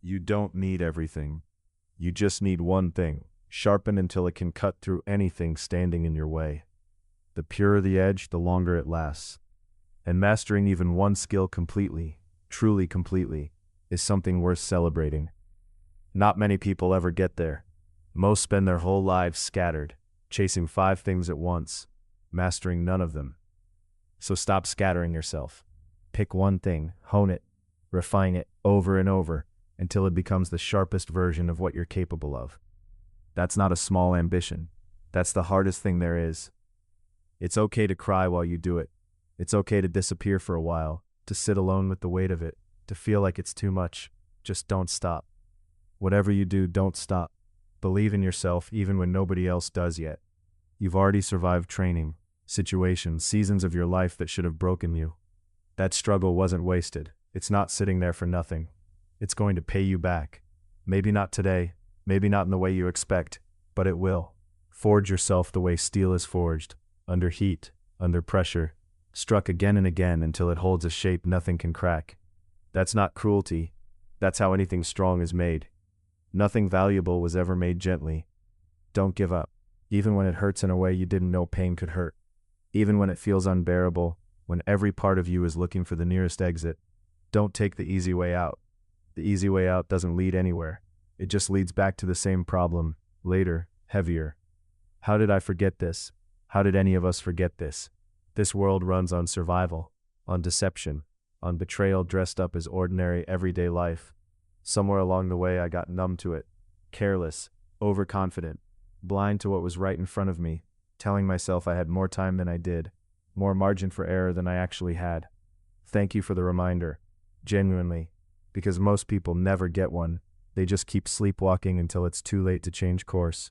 You don't need everything. You just need one thing, sharpened until it can cut through anything standing in your way. The purer the edge, the longer it lasts. And mastering even one skill completely, truly completely, is something worth celebrating. Not many people ever get there. Most spend their whole lives scattered, chasing 5 things at once, mastering none of them. So stop scattering yourself. Pick one thing, hone it, refine it over and over until it becomes the sharpest version of what you're capable of. That's not a small ambition. That's the hardest thing there is. It's okay to cry while you do it. It's okay to disappear for a while, to sit alone with the weight of it, to feel like it's too much. Just don't stop. Whatever you do, don't stop. Believe in yourself even when nobody else does yet. You've already survived training, situations, seasons of your life that should have broken you. That struggle wasn't wasted. It's not sitting there for nothing. It's going to pay you back. Maybe not today, maybe not in the way you expect, but it will. Forge yourself the way steel is forged, under heat, under pressure, struck again and again until it holds a shape nothing can crack. That's not cruelty. That's how anything strong is made. Nothing valuable was ever made gently. Don't give up, even when it hurts in a way you didn't know pain could hurt. Even when it feels unbearable, when every part of you is looking for the nearest exit. Don't take the easy way out. The easy way out doesn't lead anywhere. It just leads back to the same problem, later, heavier. How did I forget this? How did any of us forget this? This world runs on survival, on deception, on betrayal dressed up as ordinary everyday life. Somewhere along the way I got numb to it, careless, overconfident, blind to what was right in front of me, telling myself I had more time than I did, more margin for error than I actually had. Thank you for the reminder, genuinely, because most people never get one. They just keep sleepwalking until it's too late to change course.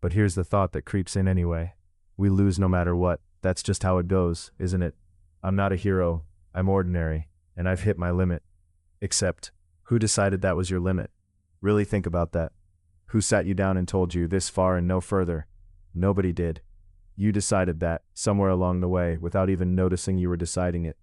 But here's the thought that creeps in anyway. We lose no matter what. That's just how it goes, isn't it? I'm not a hero. I'm ordinary, and I've hit my limit. Except, who decided that was your limit? Really think about that. Who sat you down and told you this far and no further? Nobody did. You decided that, somewhere along the way, without even noticing you were deciding it.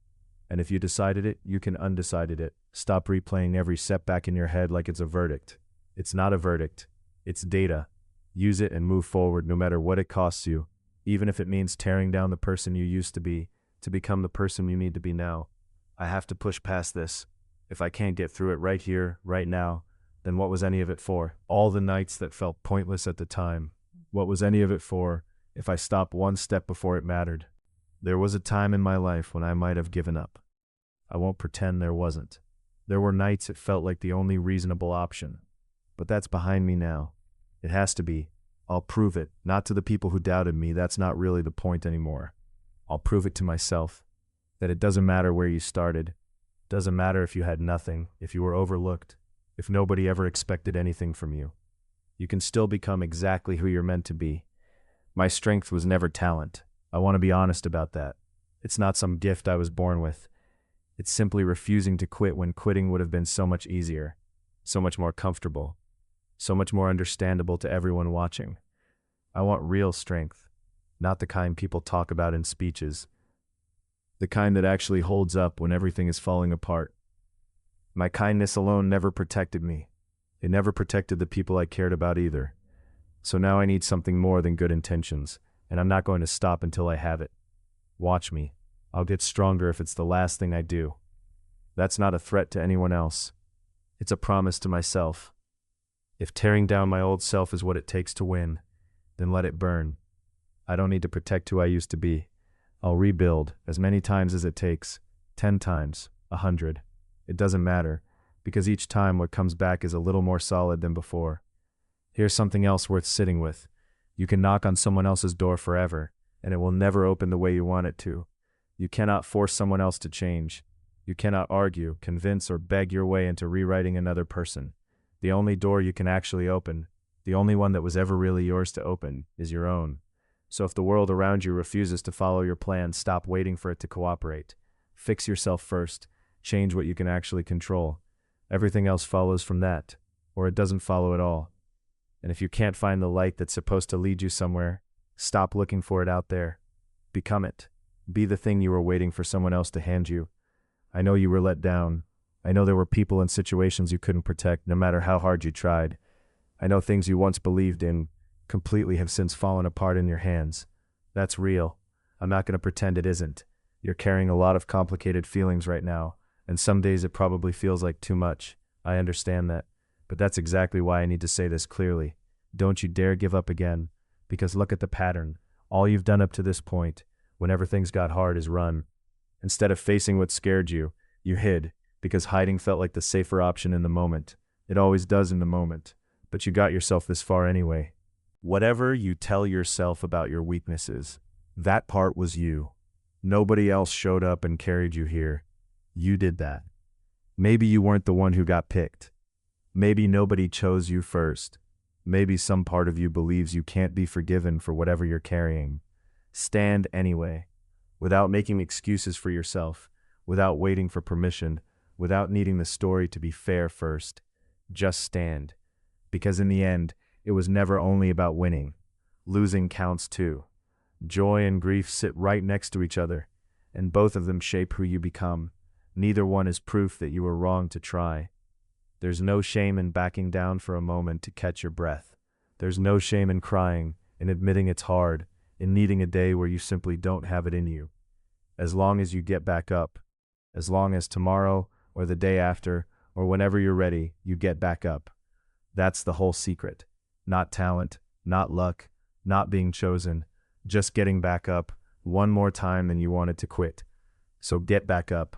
And if you decided it, you can undecided it. Stop replaying every setback in your head like it's a verdict. It's not a verdict. It's data. Use it and move forward no matter what it costs you, even if it means tearing down the person you used to be to become the person you need to be now. I have to push past this. If I can't get through it right here, right now, then what was any of it for? All the nights that felt pointless at the time. What was any of it for if I stopped one step before it mattered? There was a time in my life when I might have given up. I won't pretend there wasn't. There were nights it felt like the only reasonable option. But that's behind me now. It has to be. I'll prove it, not to the people who doubted me. That's not really the point anymore. I'll prove it to myself, that it doesn't matter where you started. Doesn't matter if you had nothing, if you were overlooked, if nobody ever expected anything from you. You can still become exactly who you're meant to be. My strength was never talent. I want to be honest about that. It's not some gift I was born with. It's simply refusing to quit when quitting would have been so much easier, so much more comfortable, so much more understandable to everyone watching. I want real strength, not the kind people talk about in speeches, the kind that actually holds up when everything is falling apart. My kindness alone never protected me. It never protected the people I cared about either. So now I need something more than good intentions, and I'm not going to stop until I have it. Watch me. I'll get stronger if it's the last thing I do. That's not a threat to anyone else. It's a promise to myself. If tearing down my old self is what it takes to win, then let it burn. I don't need to protect who I used to be. I'll rebuild as many times as it takes, 10 times, 100. It doesn't matter, because each time what comes back is a little more solid than before. Here's something else worth sitting with. You can knock on someone else's door forever, and it will never open the way you want it to. You cannot force someone else to change. You cannot argue, convince, or beg your way into rewriting another person. The only door you can actually open, the only one that was ever really yours to open, is your own. So if the world around you refuses to follow your plan, stop waiting for it to cooperate. Fix yourself first. Change what you can actually control. Everything else follows from that, or it doesn't follow at all. And if you can't find the light that's supposed to lead you somewhere, stop looking for it out there. Become it. Be the thing you were waiting for someone else to hand you. I know you were let down. I know there were people and situations you couldn't protect no matter how hard you tried. I know things you once believed in completely have since fallen apart in your hands. That's real. I'm not going to pretend it isn't. You're carrying a lot of complicated feelings right now, and some days it probably feels like too much. I understand that. But that's exactly why I need to say this clearly. Don't you dare give up again, because look at the pattern. All you've done up to this point, whenever things got hard, is run. Instead of facing what scared you, you hid, because hiding felt like the safer option in the moment. It always does in the moment, but you got yourself this far anyway. Whatever you tell yourself about your weaknesses, that part was you. Nobody else showed up and carried you here. You did that. Maybe you weren't the one who got picked. Maybe nobody chose you first. Maybe some part of you believes you can't be forgiven for whatever you're carrying. Stand anyway, without making excuses for yourself, without waiting for permission, without needing the story to be fair first. Just stand. Because in the end, it was never only about winning. Losing counts too. Joy and grief sit right next to each other, and both of them shape who you become. Neither one is proof that you were wrong to try. There's no shame in backing down for a moment to catch your breath. There's no shame in crying, in admitting it's hard, in needing a day where you simply don't have it in you. As long as you get back up, as long as tomorrow or the day after or whenever you're ready, you get back up. That's the whole secret. Not talent, not luck, not being chosen, just getting back up one more time than you wanted to quit. So get back up.